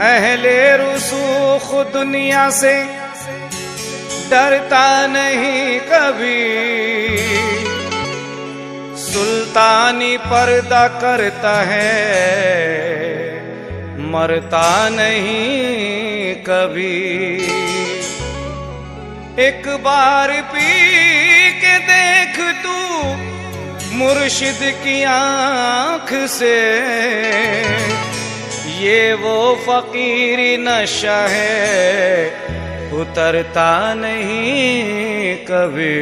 अहले रुसूख दुनिया से डरता नहीं कभी, सुल्तानी पर्दा करता है मरता नहीं कभी। एक बार पी के देख तू मुर्शिद की आंख से, ये वो फकीरी नशा है उतरता नहीं कभी।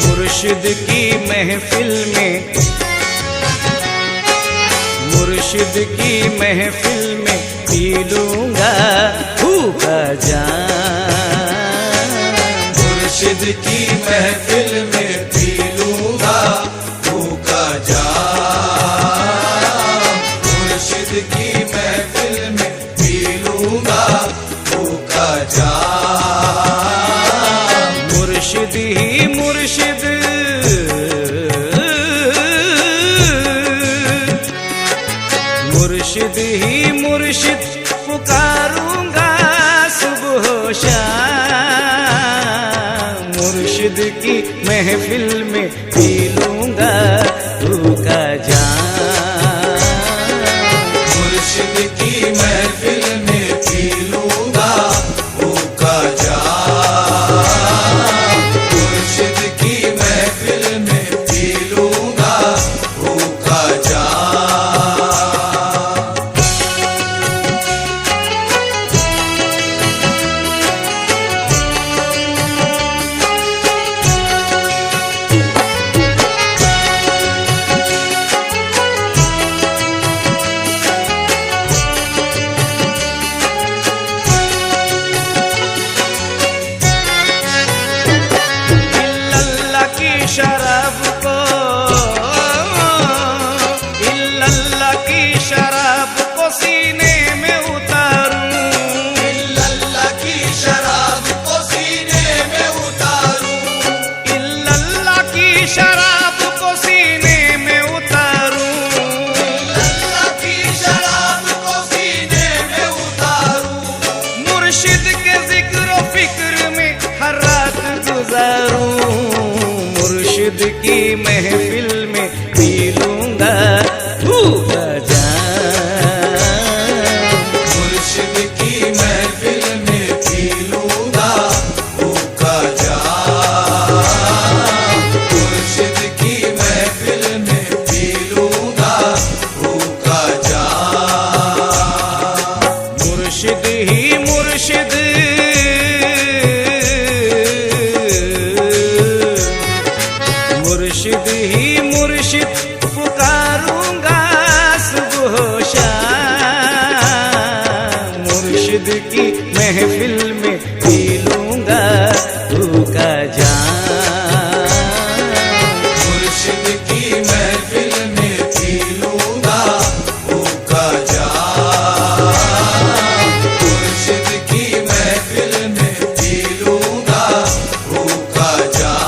मुर्शिद की महफिल में, मुर्शिद की महफिल में पी लूंगा भूखा जाम। मुर्शिद की महफिल में पी लूंगा भूखा जाम। मुर्शिद की महफिल में पी लूंगा भूखा जाम। मुर्शिद ही मुर्शिद, मुर्शिद ही मुर्शिद पुकारूंगा सुबह शाम। मुर्शिद की महफिल में पी लूंगा भूखा जाम। मुर्शिद की महफिल में पी लूंगा भूखा जाम। मुर्शिद की महफिल में पी लूंगा भूखा जाम। शराब को, इल्लल्लाह की शराब को सीने में उतारूं। इल्लल्लाह की शराब को सीने में उतारूं। इल्लल्लाह की शराब को सीने में उतारूं। इल्लल्लाह की शराब को सीने में उतारूं। मुर्शिद के जिक्र फिक्र में हर रात गुजारूं। मुर्शिद की महफिल में पी लूंगा भूखा जाम। मुर्शिद की महफिल में पी लूंगा भूखा जाम। मुर्शिद की महफिल में पी लूंगा भूखा जाम। मुर्शिद ही मुर्शिद, मुर्शिद ही मुर्शिद पुकारूंगा सुबह शाम। मुर्शिद की महफिल में पी लूंगा भूखा जाम। मुर्शिद की महफिल में पी लूंगा भूखा जाम। मुर्शिद की महफिल में पी लूंगा भूखा जाम।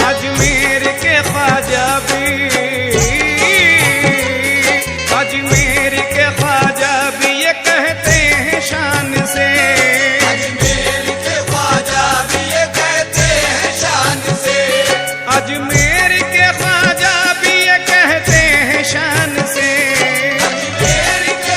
अजमेर के ख्वाजा भी, अजमेर के ख्वाजा भी ये कहते हैं शान से। अजमेर के ख्वाजा भी ये कहते हैं शान से। अजमेर के ख्वाजा भी ये कहते हैं शान से। अजमेर के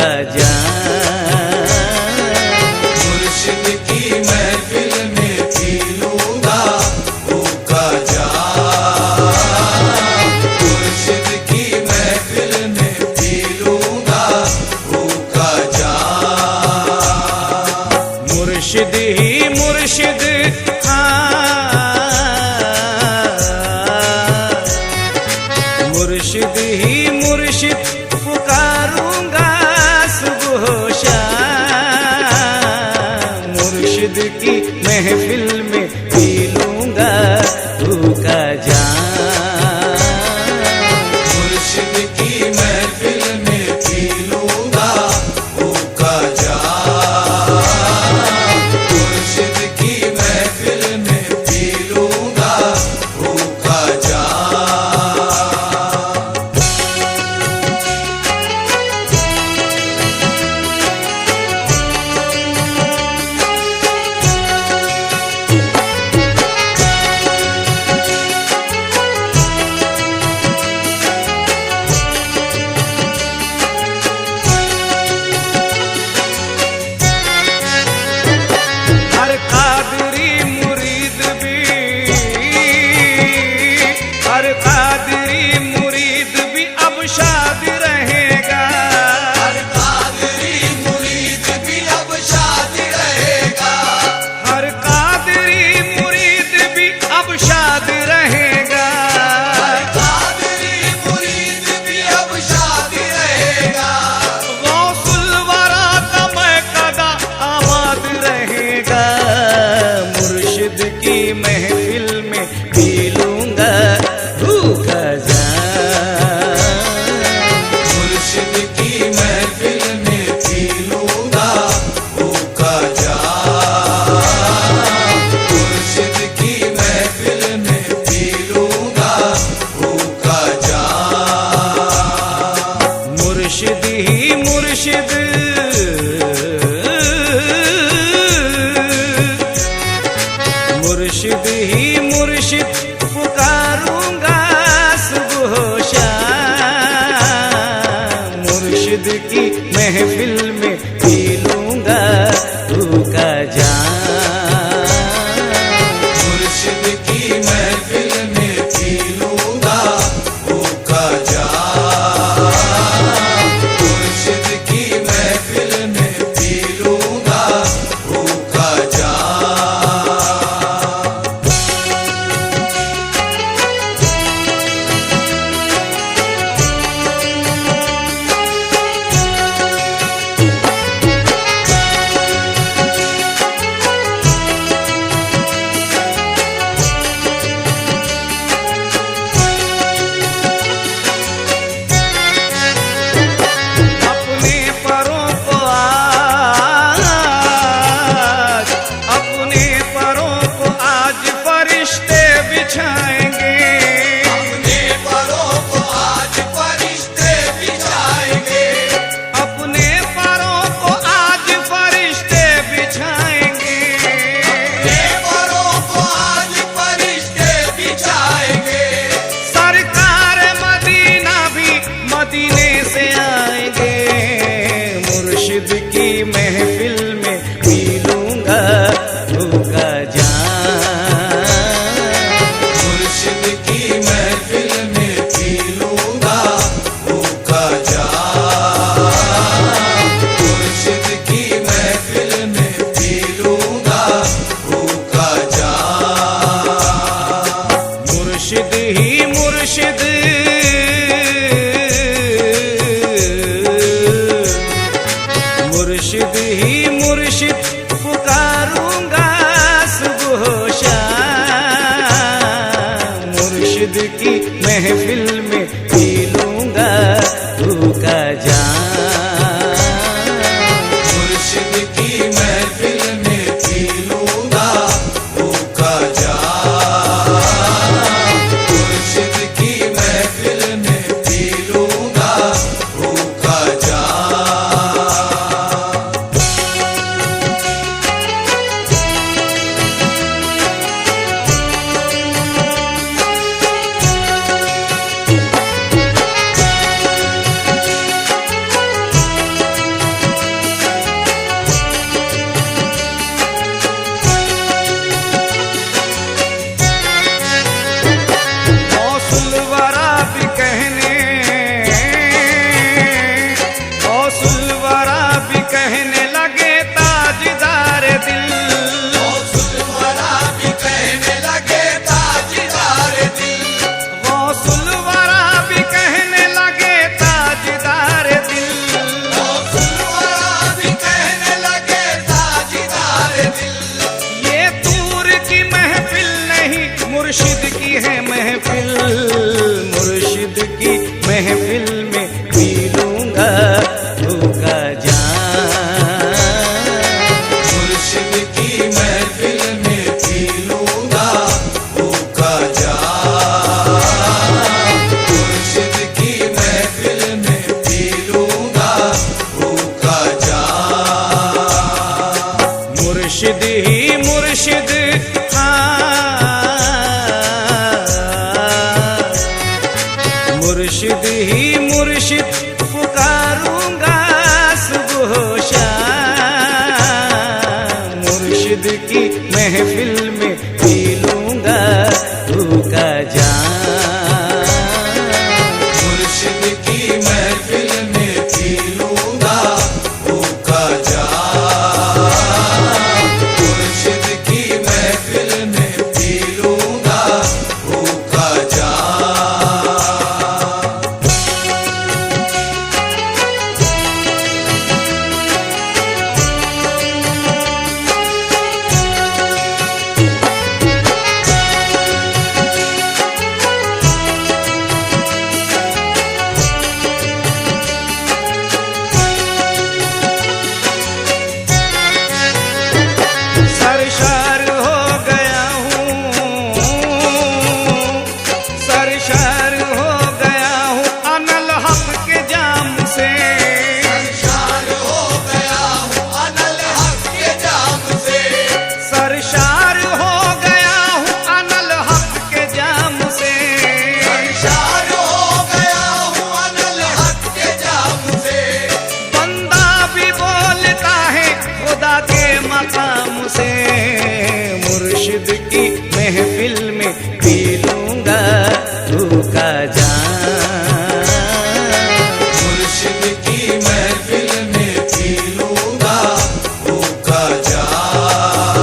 का जाम। मुर्शिद की महफिल में पी लूंगा भूखा जाम। मुर्शिद की महफिल में पी लूंगा भूखा जाम। मुर्शिद ही मुर्शिद, मुर्शिद ही मुर्शिद पुकारूंगा सुबह शाम। मुर्शिद की महफिल में पी लूंगा भूखा जाम। मुर्शिद की महफिल में पी लूंगा भूखा जाम। मुर्शिद की महफिल में पी लूंगा भूखा जाम। हर कादरी मुरीद भी, हर कादरी मुरीद भी अब शाद रहेगा। हर कादरी मुरीद भी अब शाद रहेगा। हर कादरी मुरीद भी अब शाद रहेगा। हर कादरी मुरीद भी अब शाद रहेगा। गौसुल वरा का मैकदा आबाद रहेगा। मुर्शिद की महफिल में पी लूंगा भूखा जाम। मुर्शिद की महफिल में पी लूंगा भूखा जाम। मुर्शिद की महफिल में पी लूंगा भूखा जाम। मुर्शिद ही मुर्शिद, मुर्शिद ही मुर्शिद पुकारूंगा सुबह शाम। मुर्शिद की महफिल में पी लूंगा भूखा जाम। मुर्शिद की महफिल में पी लूंगा भूखा जाम। मुर्शिद की महफिल में पी लूंगा भूखा जाम। अपने परों को आज, अपने परों को आज फरिश्ते बिछाएंगे। अपने परों को आज फरिश्ते बिछाएंगे। अपने परों को आज फरिश्ते बिछाएंगे। अपने परों को आज फरिश्ते बिछाएंगे। सरकार मदीना भी मदीने से आएंगे। मुर्शिद की महफिल में पी लूंगा भूखा जाम। मुर्शिद की महफिल में पी लूंगा भूखा जाम। मुर्शिद की महफिल में पी लूंगा भूखा जाम। मुर्शिद ही मुर्शिद, मुर्शिद ही मुर्शिद पुकारूंगा सुबह शाम। मुर्शिद की महफिल में पी लूंगा भूखा जाम। मुर्शिद की महफिल में पी लूंगा भूखा जाम। मुर्शिद की महफिल में पी लूंगा भूखा जाम। की महफिल में पी लूंगा तू का जाम। मुर्शिद की महफिल में पी लूंगा तू का जाम। मुर्शिद की महफिल में पी लूंगा तू का जाम। सरशार हो गया हूँ, सरशार हो गया हूँ अनल हक के जाम से। सरशार हो गया हूँ अनल हक के जाम से। सरशार हो गया हूँ अनल हक के जाम से। सरशार हो गया हूँ अनल हक के जाम से। बंदा भी बोलता है खुदा के मकाम से। मुर्शिद की महफिल में पी लूंगा तू का जाम। मुर्शिद की महफिल में पी लूंगा तू का जाम।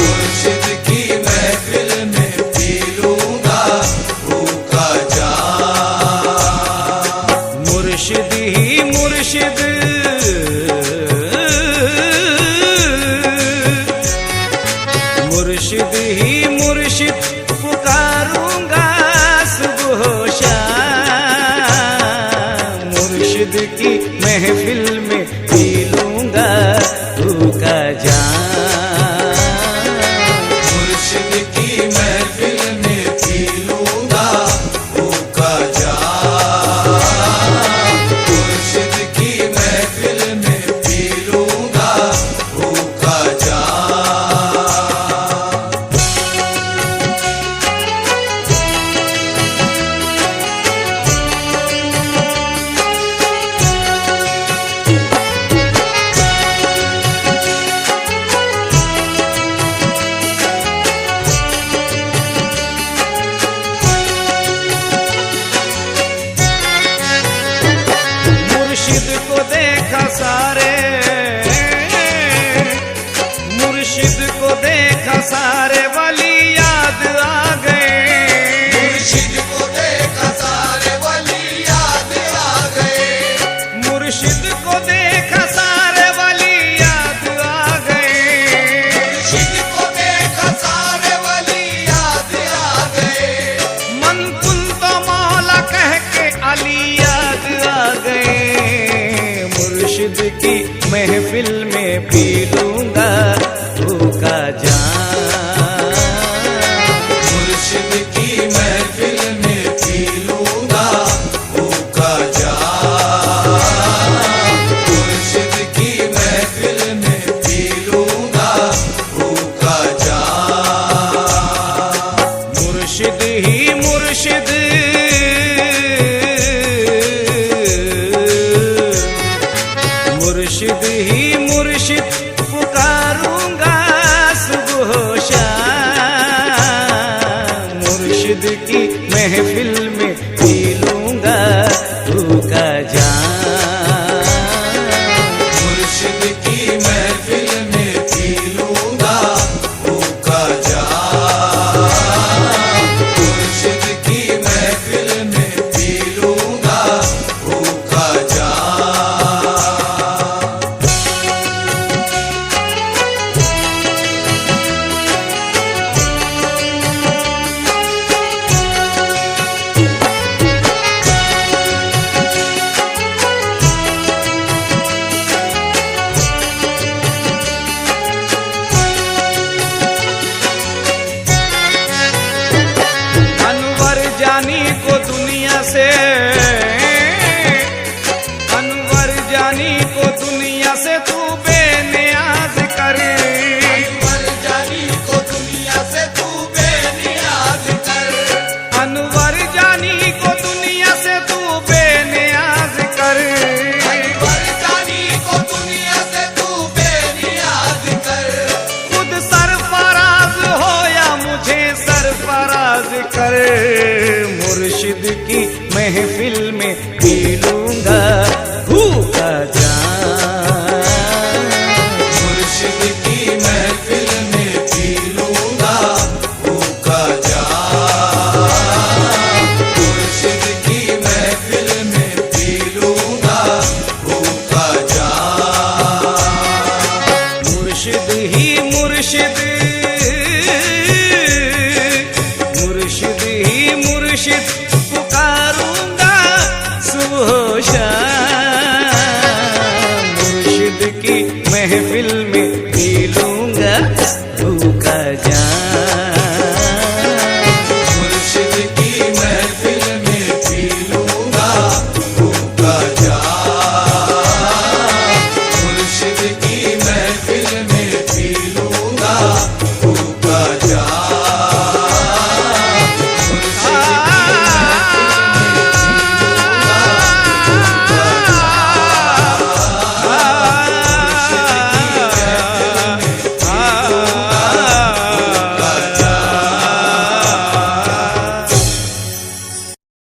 मुर्शिद की महफिल में पी लूंगा तू का जाम। मुर्शिद ही मुर्शिद, मुर्शिद ही मुर्शिद पुकारूंगा सुबह शाम। मुर्शिद की महफिल में पी लूंगा तू का जाम। मुर्शिद की महफिल में पी लूंगा तू का जाम। मुर्शिद की महफिल में पी लूंगा तू का जाम। मुर्शिद को देखा सारे, मुर्शिद को देखा सारे वली याद आ गए। मुर्शिद को देखा सारे वली याद आ गए। मुर्शिद को देखा सारे वली याद आ गए। मुर्शिद को देखा सारे वली याद आ गए। मन कुल तो मौला कह के अली याद आ गए। मुर्शिद की महफिल में पी लूंगा तू का जाम। मुर्शिद की महफिल में पी लूंगा तू का जाम। मुर्शिद की महफिल में पी लूंगा तू का जाम। मुर्शिद ही मुर्शिद, मुर्शिद ही मुर्शिद पुकारूंगा सुबह शाम। मुर्शिद की महफिल में पी लूंगा तू का जाम।